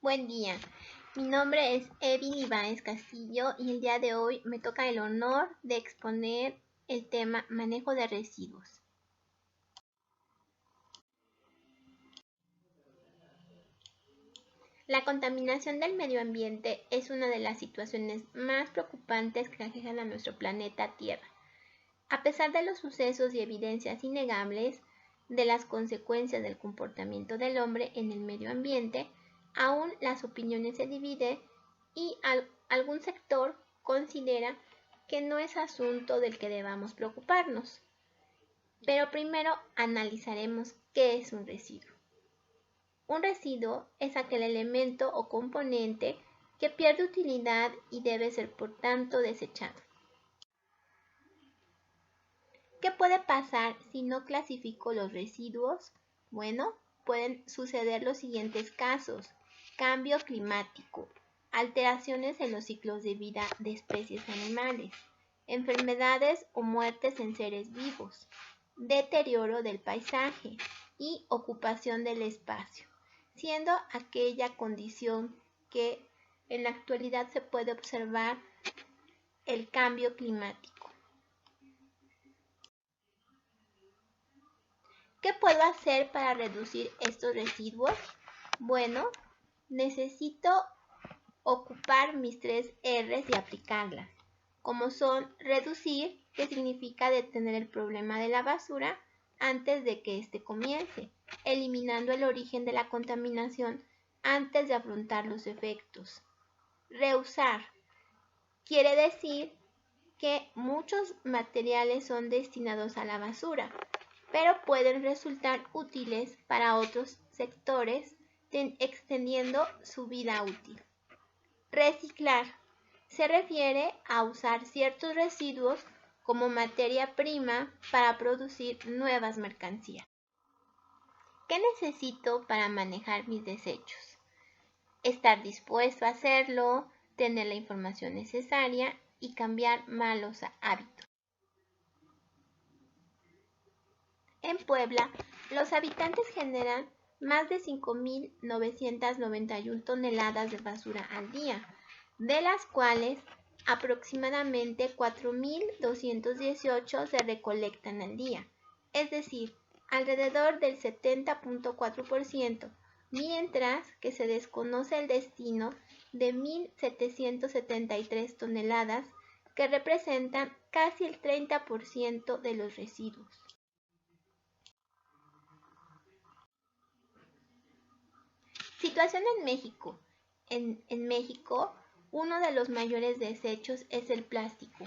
Buen día, mi nombre es Evin Ibáez Castillo y el día de hoy me toca el honor de exponer el tema manejo de residuos. La contaminación del medio ambiente es una de las situaciones más preocupantes que aquejan a nuestro planeta Tierra. A pesar de los sucesos y evidencias innegables de las consecuencias del comportamiento del hombre en el medio ambiente, aún las opiniones se dividen y algún sector considera que no es asunto del que debamos preocuparnos. Pero primero analizaremos qué es un residuo. Un residuo es aquel elemento o componente que pierde utilidad y debe ser por tanto desechado. ¿Qué puede pasar si no clasifico los residuos? Bueno, pueden suceder los siguientes casos: cambio climático, alteraciones en los ciclos de vida de especies animales, enfermedades o muertes en seres vivos, deterioro del paisaje y ocupación del espacio, siendo aquella condición que en la actualidad se puede observar el cambio climático. ¿Qué puedo hacer para reducir estos residuos? Bueno, necesito ocupar mis 3 R's y aplicarlas, como son reducir, que significa detener el problema de la basura antes de que éste comience, eliminando el origen de la contaminación antes de afrontar los efectos. Reusar quiere decir que muchos materiales son destinados a la basura, pero pueden resultar útiles para otros sectores, extendiendo su vida útil. Reciclar se refiere a usar ciertos residuos como materia prima para producir nuevas mercancías. ¿Qué necesito para manejar mis desechos? Estar dispuesto a hacerlo, tener la información necesaria y cambiar malos hábitos. En Puebla, los habitantes generan más de 5.991 toneladas de basura al día, de las cuales aproximadamente 4.218 se recolectan al día, es decir, alrededor del 70.4%, mientras que se desconoce el destino de 1.773 toneladas, que representan casi el 30% de los residuos. Situación en México. En México, uno de los mayores desechos es el plástico.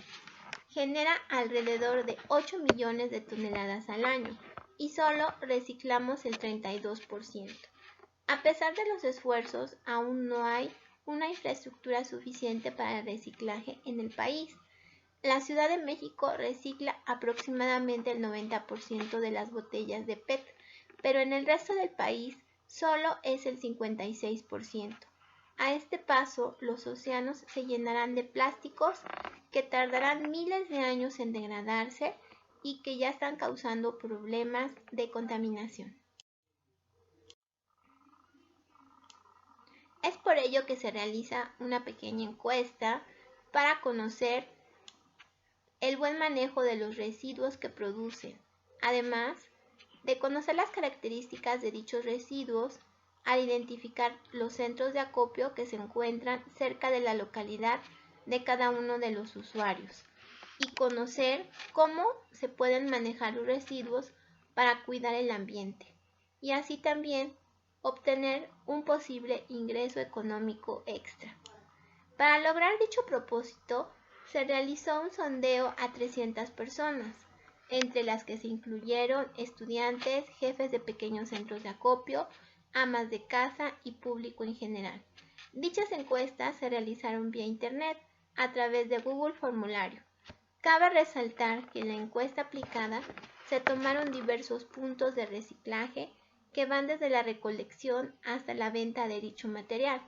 Genera alrededor de 8 millones de toneladas al año y solo reciclamos el 32%. A pesar de los esfuerzos, aún no hay una infraestructura suficiente para el reciclaje en el país. La Ciudad de México recicla aproximadamente el 90% de las botellas de PET, pero en el resto del país solo es el 56%. A este paso, los océanos se llenarán de plásticos que tardarán miles de años en degradarse y que ya están causando problemas de contaminación. Es por ello que se realiza una pequeña encuesta para conocer el buen manejo de los residuos que producen, además de conocer las características de dichos residuos al identificar los centros de acopio que se encuentran cerca de la localidad de cada uno de los usuarios y conocer cómo se pueden manejar los residuos para cuidar el ambiente y así también obtener un posible ingreso económico extra. Para lograr dicho propósito, se realizó un sondeo a 300 personas, entre las que se incluyeron estudiantes, jefes de pequeños centros de acopio, amas de casa y público en general. Dichas encuestas se realizaron vía internet a través de Google Formulario. Cabe resaltar que en la encuesta aplicada se tomaron diversos puntos de reciclaje que van desde la recolección hasta la venta de dicho material.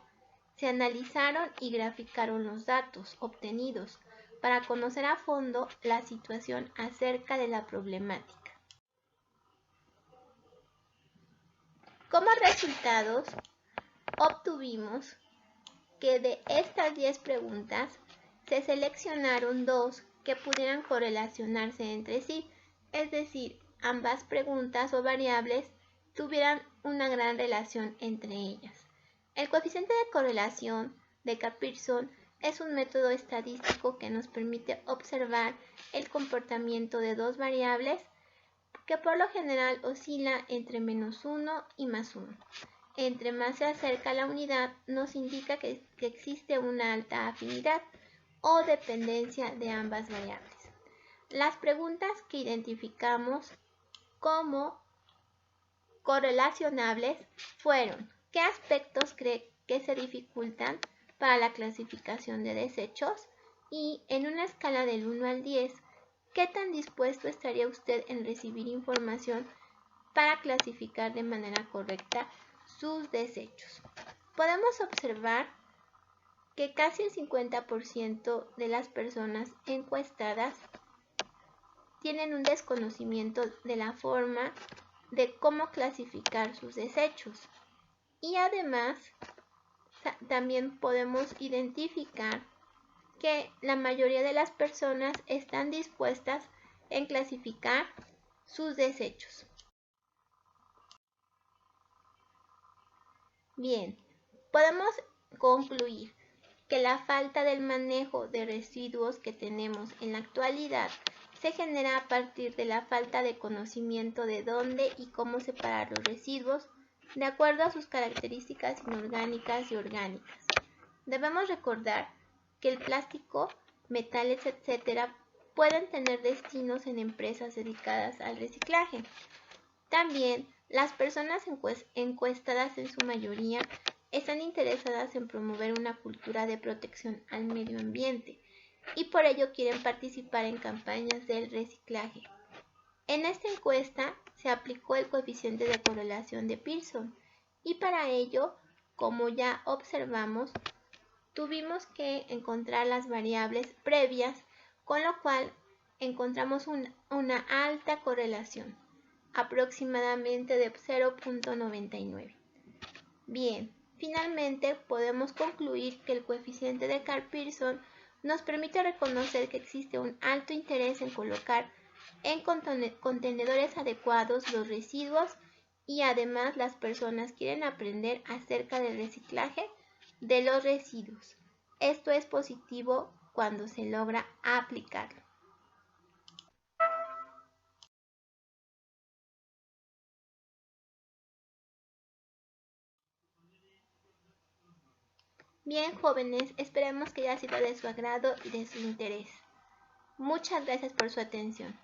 Se analizaron y graficaron los datos obtenidos para conocer a fondo la situación acerca de la problemática. Como resultados, obtuvimos que de estas 10 preguntas se seleccionaron 2 que pudieran correlacionarse entre sí, es decir, ambas preguntas o variables tuvieran una gran relación entre ellas. El coeficiente de correlación de Cappearson es un método estadístico que nos permite observar el comportamiento de dos variables que por lo general oscila entre -1 y +1. Entre más se acerca a la unidad, nos indica que existe una alta afinidad o dependencia de ambas variables. Las preguntas que identificamos como correlacionables fueron: ¿qué aspectos cree que se dificultan para la clasificación de desechos? Y en una escala del 1 al 10, ¿qué tan dispuesto estaría usted en recibir información para clasificar de manera correcta sus desechos? Podemos observar que casi el 50% de las personas encuestadas tienen un desconocimiento de la forma de cómo clasificar sus desechos. Y además, también podemos identificar que la mayoría de las personas están dispuestas en clasificar sus desechos. Bien, podemos concluir que la falta del manejo de residuos que tenemos en la actualidad se genera a partir de la falta de conocimiento de dónde y cómo separar los residuos de acuerdo a sus características inorgánicas y orgánicas. Debemos recordar que el plástico, metales, etc. pueden tener destinos en empresas dedicadas al reciclaje. También, las personas encuestadas en su mayoría están interesadas en promover una cultura de protección al medio ambiente y por ello quieren participar en campañas del reciclaje. En esta encuesta se aplicó el coeficiente de correlación de Pearson y para ello, como ya observamos, tuvimos que encontrar las variables previas, con lo cual encontramos una alta correlación, aproximadamente de 0.99. Bien, finalmente podemos concluir que el coeficiente de Cappearson nos permite reconocer que existe un alto interés en colocar en contenedores adecuados los residuos y además las personas quieren aprender acerca del reciclaje de los residuos. Esto es positivo cuando se logra aplicarlo. Bien, jóvenes, esperemos que haya sido de su agrado y de su interés. Muchas gracias por su atención.